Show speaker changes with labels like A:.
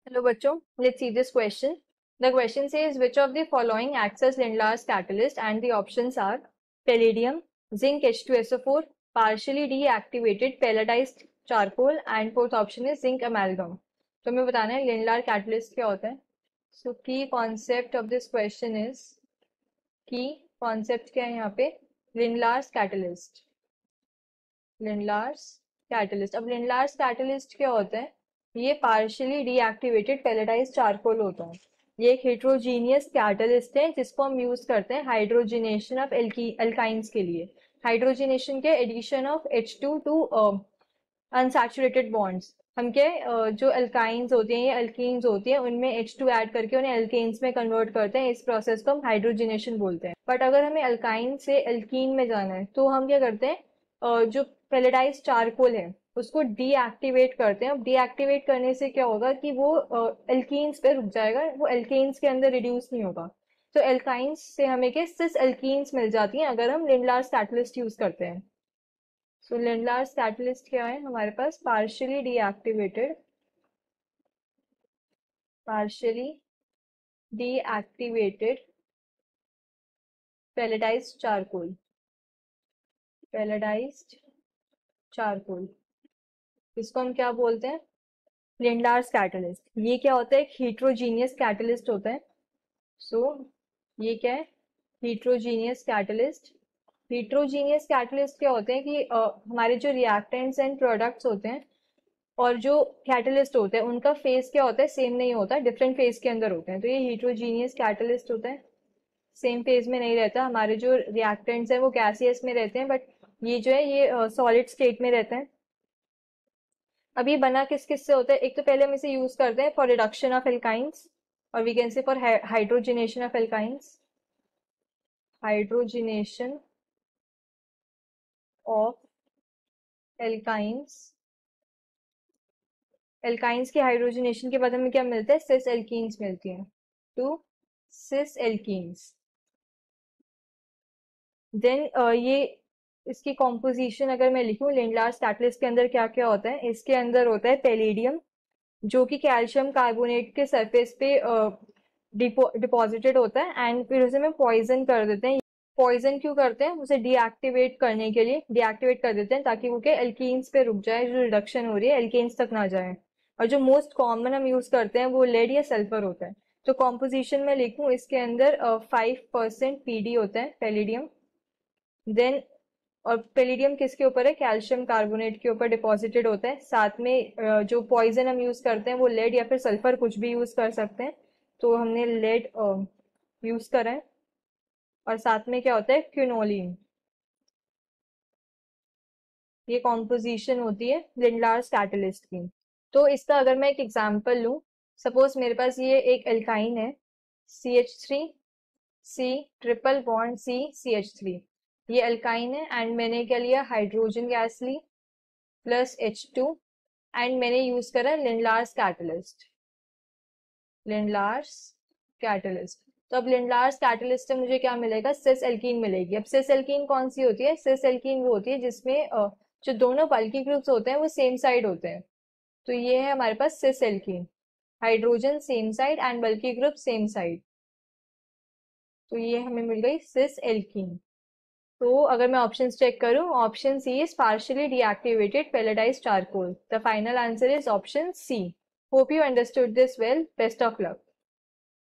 A: Hello बच्चों, let's see this question. The question says which of the following acts as Lindlar's catalyst, and the options are palladium, zinc H2SO4, partially deactivated pelletized charcoal, and fourth option is zinc amalgam. तो हमें बताना है Lindlar catalyst क्या होता है. So key concept of this question is key concept क्या है यहाँ पे Lindlar's catalyst. Lindlar's catalyst. अब Lindlar's catalyst क्या होता है? ये पार्शियली डीएक्टिवेटेड पेलेटाइज चारकोल होता है. ये एक हेट्रोजीनियस कैटलिस्ट है जिसको हम यूज करते हैं हाइड्रोजिनेशन ऑफ एल्काइंस के लिए. हाइड्रोजिनेशन के addition of H2 to unsaturated bonds. हम क्या जो एल्काइंस होती हैं या एल्कीन्स होती हैं उनमें H2 ऐड करके उन्हें एल्केन्स में कन्वर्ट करते हैं. इस प्रोसेस को हम हाइड्रोजिनेशन बोलते हैं. बट अगर हमें एल्काइन से एल्कीन में जाना है तो हम क्या करते हैं, जो पेलेटाइज चारकोल है उसको डीएक्टिवेट करते हैं. अब डीएक्टिवेट करने से क्या होगा कि वो एल्कीन्स पे रुक जाएगा, वो एल्केन्स के अंदर रिड्यूस नहीं होगा. तो एल्काइंस से हमें क्या सिस एल्कीन्स मिल जाती हैं अगर हम लिंडलार्स कैटलिस्ट यूज करते हैं. सो लिंडलार्स कैटलिस्ट क्या है हमारे पास? Partially deactivated pelletized charcoal. इसको हम क्या बोलते हैं? Lindlar's catalyst. ये क्या होता है? एक हीट्रोजीनियस कैटलिस्ट होता है. सो ये क्या है? हीट्रोजीनियस कैटलिस्ट. हीट्रोजीनियस कैटलिस्ट क्या होते हैं कि हमारे जो रिएक्टेंट्स एंड प्रोडक्ट्स होते हैं और जो कैटलिस्ट होते हैं उनका फेस क्या होता है? सेम नहीं होता, डिफरेंट फेस के अंदर होते हैं. तो ये हीट्रोजीनियस कैटलिस्ट होता है. सेम फेज में नहीं रहता. हमारे जो रिएक्टेंट्स हैं वो गैसियस में रहते हैं, बट ये जो है ये सॉलिड स्टेट में रहते हैं. अब ये बना किस किस से होता है? एक तो पहले हम इसे यूज करते हैं फॉर रिडक्शन ऑफ एल्काइंस, और we can say for hydrogenation of alkynes. Hydrogenation of alkynes. Alkynes की हाइड्रोजिनेशन के बाद हमें क्या मिलता है? सिस एल्कीन्स मिलती हैं. To sis alkenes. देन ये इसकी कॉम्पोजिशन अगर मैं लिखूं लिंडलार्स कैटलिस्ट के अंदर क्या क्या होता है? इसके अंदर होता है पैलेडियम जो कि कैल्शियम कार्बोनेट के सरफेस पे डिपॉजिटेड होता है, एंड फिर उसे हम पॉइजन कर देते हैं. पॉइजन क्यों करते हैं? उसे डीएक्टिवेट करने के लिए डीएक्टिवेट कर देते हैं ताकि वो के एल्कीन्स पे रुक जाए, जो रिडक्शन हो रही है एल्केन्स तक ना जाए. और जो मोस्ट कॉमन हम यूज करते हैं वो लेड या सल्फर होता है. तो कॉम्पोजिशन में लिखूं इसके अंदर 5% पीडी होता है पैलेडियम. देन और पैलेडियम किसके ऊपर है? कैल्शियम कार्बोनेट के ऊपर डिपॉजिटेड होता है. साथ में जो पॉइजन हम यूज करते हैं वो लेड या फिर सल्फर कुछ भी यूज कर सकते हैं. तो हमने लेड यूज करा है. और साथ में क्या होता है? क्विनोलिन. ये कॉम्पोजिशन होती है लिंडलार्स कैटलिस्ट की. तो इसका अगर मैं एक एग्जांपल लूं, सपोज मेरे पास ये एक एल्काइन है CH3C ट्रिपल बॉन्ड CH3. ये एल्काइन है एंड मैंने क्या लिया? हाइड्रोजन गैस ली प्लस H2 एंड मैंने यूज करा लिंडलार्स कैटलिस्ट. तो अब लिंडलार्स कैटलिस्ट से मुझे क्या मिलेगा? सिस एल्कीन मिलेगी. अब सिस एल्कीन कौन सी होती है? सिस एल्कीन वो होती है जिसमें जो दोनों बल्की ग्रुप्स होते हैं वो सेम साइड होते हैं. तो ये है हमारे पास cis alkene. Hydrogen same side and bulky group same side. तो ये हमें मिल गई सिस एल्कीन. तो अगर मैं ऑप्शन चेक करूं, option C is partially deactivated pelletized charcoal. The final answer is option C. Hope you understood this well. Best of luck.